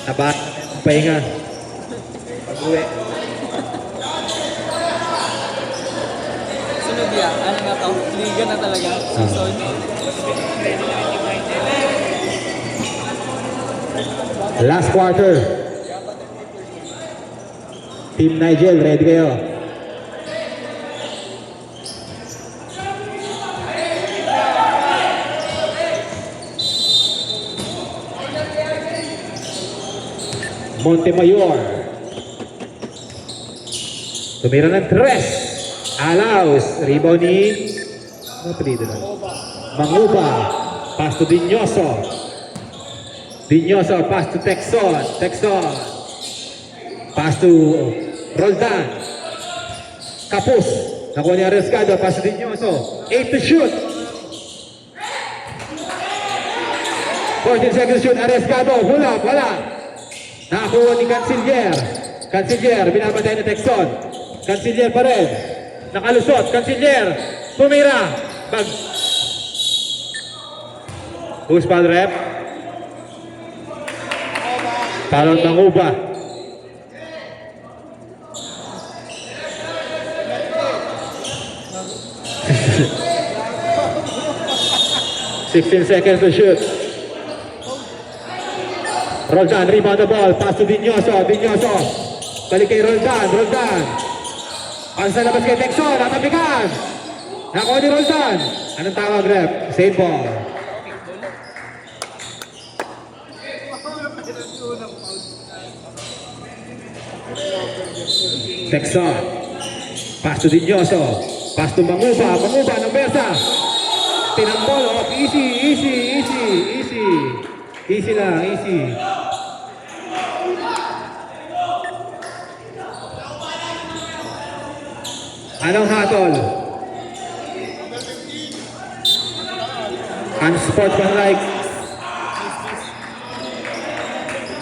Naba, pahinga. Pag-uwi. Sunod yan. Ano na to? Liga na talaga. Season. Last quarter. Team Nigel, ready kayo? Montemayor. Tumira ng 3. Alaus. Rebound ni... Ano palido na? Manguba. Pass to Dinyoso. Dinyoso. Pass to Texon. Texon. Pass to Roldan. Kapus. Nakuha ni Arrescado. Pass to Dinyoso. 8 to shoot. 14 seconds shoot. Arrescado. Wala. Wala. Nakakuha ni Canciller. Canciller. Binabatay ni Texon. Canciller pa rin. Nakalusot. Canciller. Tumira. Bag. Who's foul rep? Talon Manguba. Sixteen seconds to shoot. Roldan, rebound the ball. Pass to Dinyoso. Dinyoso. Balik kay Roldan. Roldan. Ang sa labas kay Texon. Natapikan. Nakuha ni Roldan. Anong tawag, rep? Save ball. Texon. Pass to Dinyoso. Pass to Manguba. Manguba ng Bersa. Tinambol off. Easy, easy, easy, easy. Easy lang, easy. Anong hatol? Unsportsmanlike.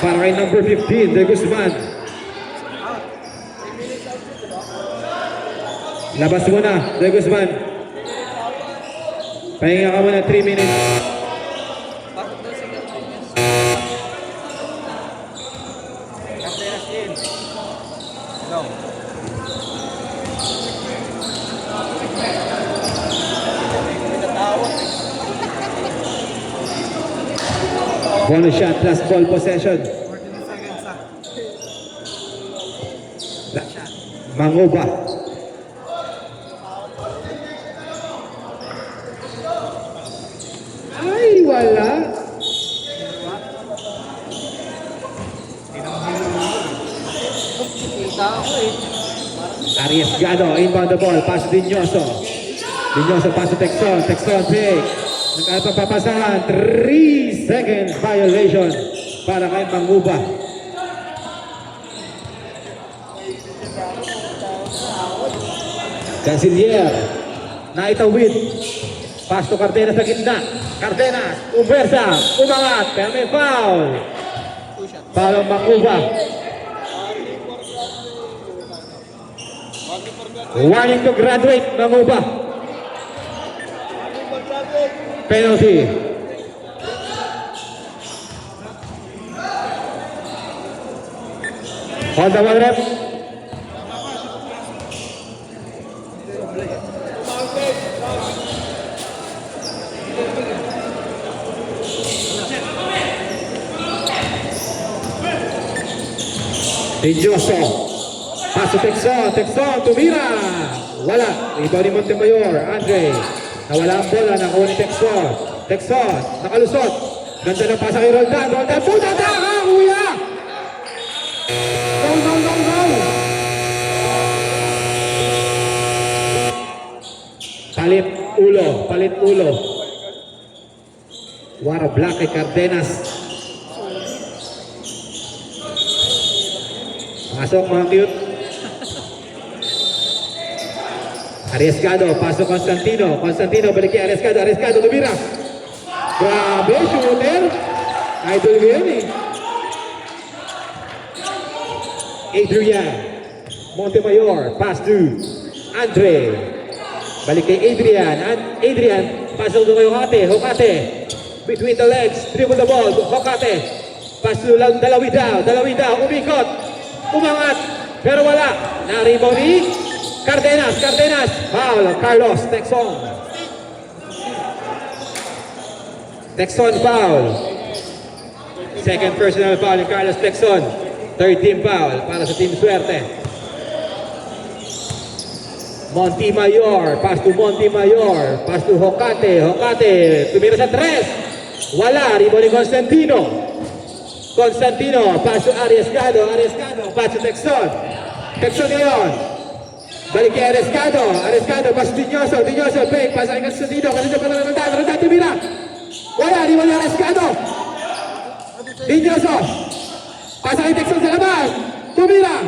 Para kay number 15, De Guzman. Labas mo na, De Guzman. Pahinga ka muna 3 minutes. Bonus shot, last ball possession. Manguba. Ay, wala. Kita ako eh. Arriesgado, inbound the ball, pass to Dinyoso. Dinyoso, pass to Texon. Texon, pick. Nagpapasahan, 3 seconds violation para kay Manguba. Canciller, naitawid. Pass to Cardenas sa gitna. Cardenas, umwersa, umangat, pero may foul. Foul ang Manguba. Warning to graduate, Manguba. Penalty. Hold the one rep. Dinyoso. Pass to Texon. Texon, tumira. Wala. Rebound ni Montemayor. Andre. Nawala ang bola. Nakuha ni Texon. Texon. Nakalusot. Ganda ng pasa kay Roldan. Roldan. Puta na! Kuya! Go, go, go, go! Palit ulo. Palit ulo. Waro black kay Cardenas. Pasok mga cute. Arriesgado, pasok Constantino. Constantino, balik kay Arriesgado. Arriesgado, tumira. Grabe, shooter. Idol ko yan eh. Adrian. Montemayor, pass to Andre. Balik kay Adrian. Adrian, pasok doon kay Hokate. Hokate. Between the legs, dribble the ball. Hokate. Paso lang, dalawi daw, umikot, umangat, pero wala. Na-rebound ni Cardenas, foul, Carlos Texon. Texon foul. Second personal foul ni Carlos Texon. Third team foul para sa Team Suerte. Montemayor, pass to Montemayor, pass to Hocate, tumira sa tres. Wala, rebound ni Constantino, pass to Arriesgado, pass to Texon. Texon ngayon. Balik kay Arriesgado, pass to Dinyoso, fake, pass kay Constantino, Roldan, tumira. Wala, rebound ni Arriesgado. Dinyoso, pass kay Texon sa labas, tumira.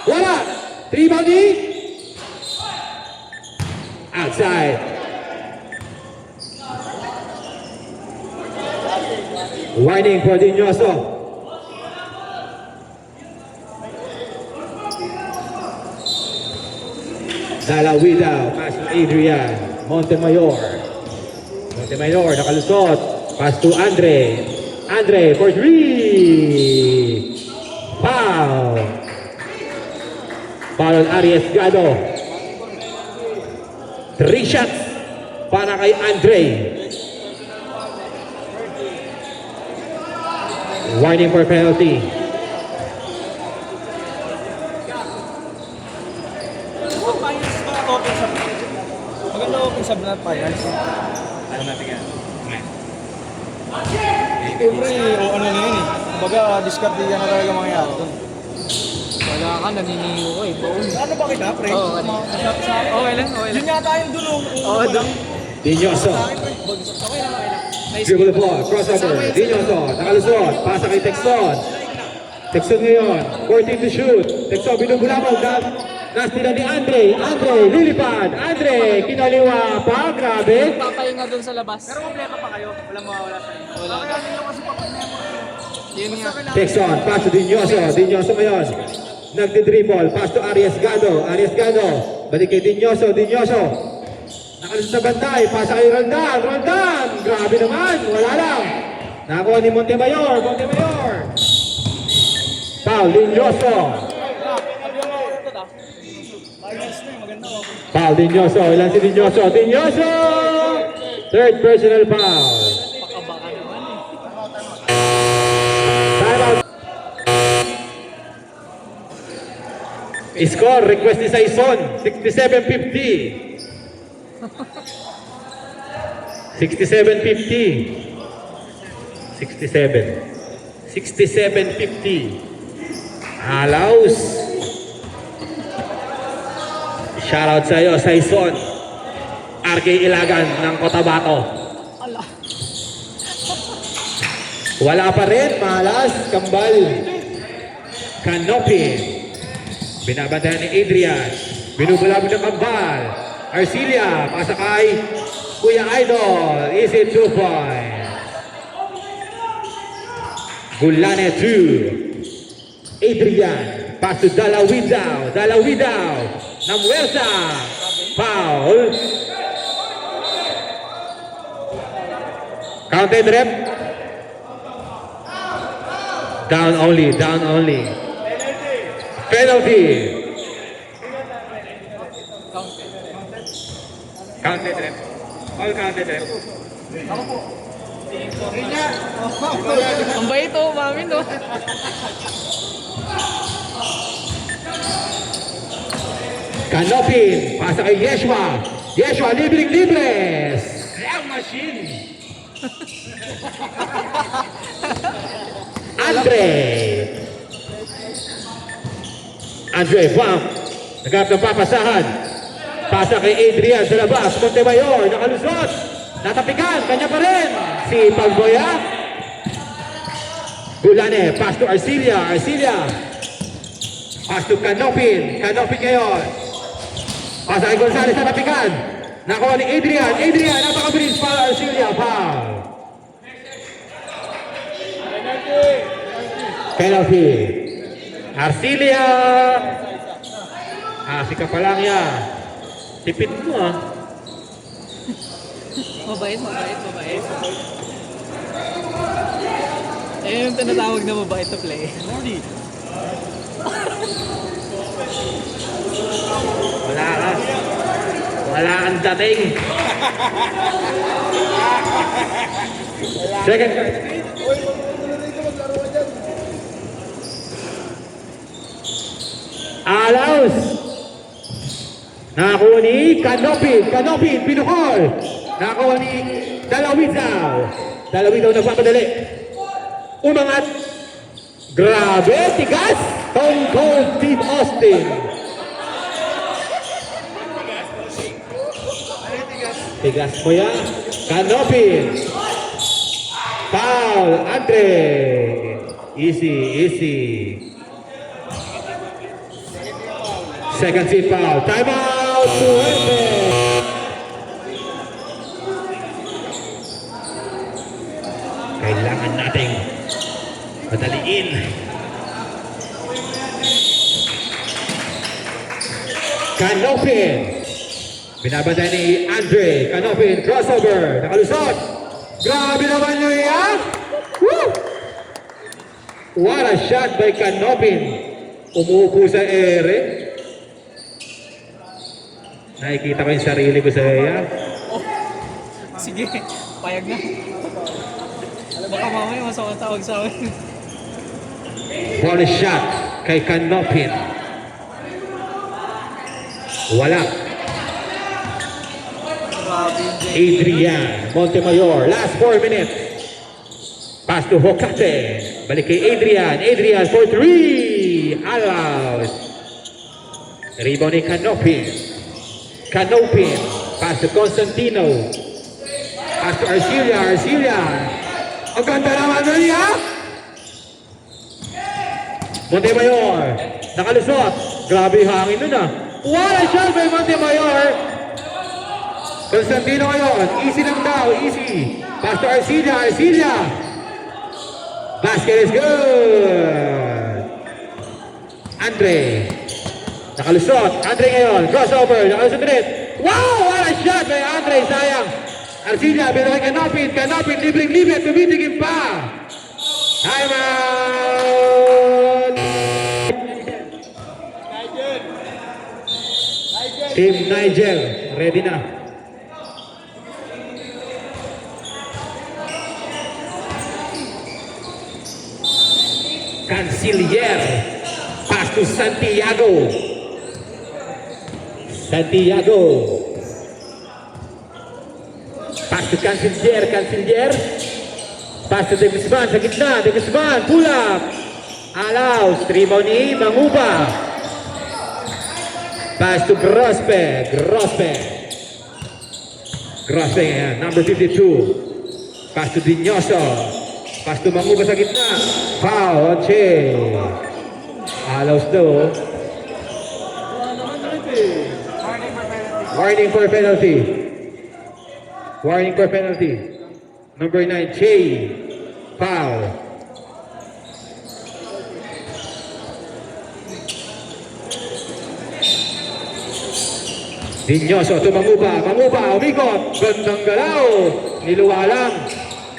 Wala, rebound ni outside. Warning for Dinyoso. Dalawida, pass to Adrian. Montemayor, nakalusot. Pass to Andre for three. Foul on Arriesgado. 3 shots para kay Andre. Warning for penalty. Maganda open sub na Payars. Ano natin yan? Siyempre, ano na yun eh. Kumbaga, discard din na talaga mangyayari doon. Wala ka, naniniyo ko eh. Baon. Ano ba kita, pre? Oo, okay lang. Yun yata yung dulo. Oo, doon. Dinyoso. Nice. Dribble the ball, crossover. Dinyoso, nakalusot. Pasa kay Texon. Texon ngayon, 14 to shoot. Texon, binubulabog. Nastila ni Andre, lilipad. Andre, kinaliwa pa. Grabe. Papahinga doon sa labas. Pero kompleto pa kayo. Walang mawawala sa inyo. Wala ka. Yun nga. Texon, pass to Dinyoso. Dinyoso ngayon. Nagdi-dribble. Pass to Arriesgado. Balik kay Dinyoso. Nakalusot sa bantay. Pasa kay Roldan. Grabe naman. Wala lang. Nakakuha ni Montemayor. Foul, Dinyoso. Foul, Dinyoso. Ilan si Dinyoso? Third personal foul. Pakabaka naman eh. Time out. Score, request ni Saison. 67-50. 67-50. Alaus. Shoutout sa iyo, Saison. RK Ilagan ng Cotabato. Wala pa rin, malas, kambal. Canopy. Binabantayan ni Adrian. Binubulabog ng kambal. Arcilia, pasakay. Kuya Idol, easy 2 point. Gulane 2. Adrian, pass to Dalawidaw. Namuelta. Foul. Counted rep. Down only. Penalty. Counted rep. All counted rep. Ang bait oh, mami no. Canopin, pasa kay Yeshua, libre. Slam machine. Andre, bam. Naghanap ng papasahan. Pasa kay Adrian sa labas. Montemayor, nakalusot. Natapikan, kanya pa rin. Si Pagboya. Gulane, pass to Arcilia. Pass to Canopin ngayon. Pasa kay Gonzales sa tapikan. Nakuha ni Adrian, napakabilis para Arcilia. Foul. Penalty. Arcilia. Si Kapalangya. Tipid mo ah. Mabait. Ayun yung tinatawag na mabait to play. Morty. Wala ka. Wala kang dating. Second card. Alaus. Nakakuha ni Canopin. Canopin, pinukol. Nakakuha ni Dalawizaw. Dalawizaw nagpapadali. Umangat. Grabe, tigas. Stone Cold Steve Austin. Tigas mo yan. Canopin. Foul. Andre. Easy, easy. Second seat foul. Time out. Suerte. Kailangan nating madaliin. Canopin. Binabantay ni Andre. Canopin. Crossover. Nakalusot. Grabe naman nyo yan. Woo! What a shot by Canopin. Umuupo sa ere. Nakikita ko yung sarili ko sa iya. Sige, payag na. Baka mamaya masama tawag sa akin. Bonus shot kay Canopin. Wala. Adrian Montemayor. Last 4 minutes. Pass to Hokate. Balik kay Adrian. Adrian for 3. Allows. Rebound ni Canopin. Canopin. Pass to Constantino. Pass to Arcilia. Arcilia. Ang ganda naman nun niya. Montemayor. Nakalusot. Grabe hangin nun ah. What a shot by Montemayor. Constantino ngayon. Easy lang daw. Easy. Pass to Arcilia. Arcilia. Basket is good. Andre. Nakalusot. Andre ngayon. Crossover. Nakalusot ulit. Wow! What a shot by Andre. Sayang. Arcilia. Pero kay Canopin. Canopin. Libreng-libre. Tumitigim pa. Time out. Team Nigel. Ready na. Canciller. Pass to Santiago. Santiago. Pass to Canciller. Canciller. Pass to De Guzman sa gitna. De Guzman. Pull up. Allows. Rebound ni Manguba. Pass to Grospe. Grospe. Grospe yan. Number 52. Pass to Dinyoso. Pass to Manguba sa gitna. Foul. Che. Allows daw. Warning for penalty. Warning for penalty. Number 9, Che. Foul. Dinyoso to Manguba. Manguba, umikot. Gandang galaw. Niluwa lang.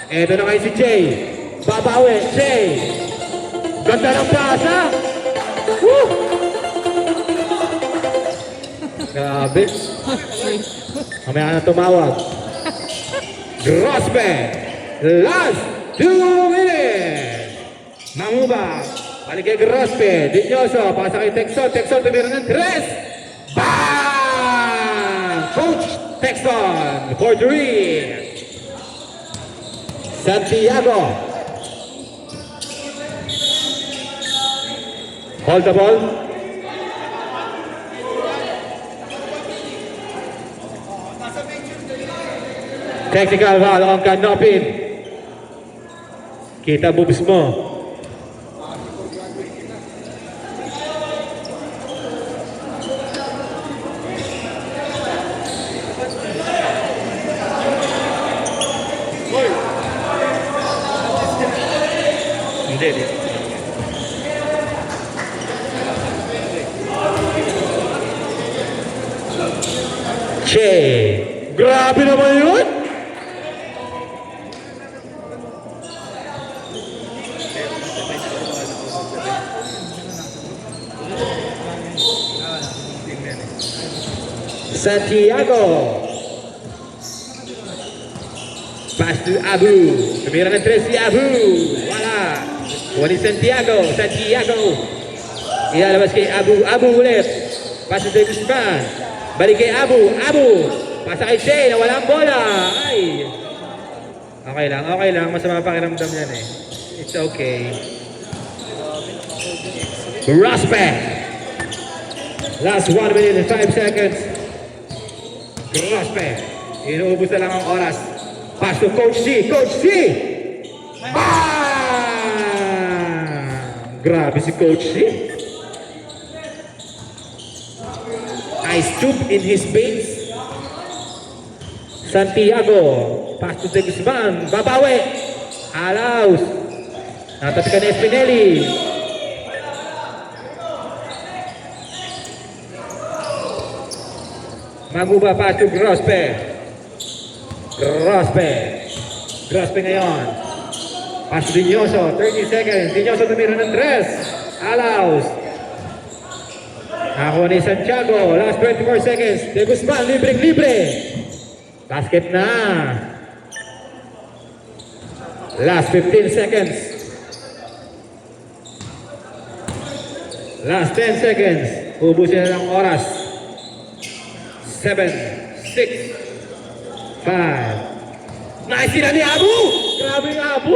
Eto na kayo si Che. Babawi. Che. Ganda ng pasa. Woo! Grabe. Mamaya na tumawag. Grospe. Last 2 minutes. Manguba. Balik kay Grospe. Dinyoso. Pasa kay Texon. Texon tumira ng 3. Bang! Coach Texon for 3. Santiago. Hold the ball. Technical foul on Canopin. Kita moves mo. Hindi. Che. Grabe naman yun. Santiago. Pass to Abu. Tumira ng 3 si Abu. Wala. Kuha ni Santiago. Santiago. Ilalabas kay Abu. Abu ulit. Pass to Guzman. Balik kay Abu. Abu. Pasa kay Shay. Nawala ang bola. Ay. Okay lang. Okay lang. Masama pakiramdam yan eh. It's okay. Prospect. Last 1 minute and 5 seconds. Prospect. Inuubos na lang ang oras. Pass to Coach C. Coach C. Grabe si Coach C. I stoop in his base. Santiago. Pass to De Guzman. Babawi. Alaus. Natapikan ni Espinelli. Maguba pass to Grospe. Grospe. Grospe ngayon. Pass to Dinyoso. 30 seconds. Dinyoso tumira ng 3. Alaus. Ako ni Santiago. Last 24 seconds. De Guzman. Libre. Basket na. Last 15 seconds. Last 10 seconds. Ubusin na ng oras. 7, 6, 5. Nice sila ni Abu! Grabe yung Abu!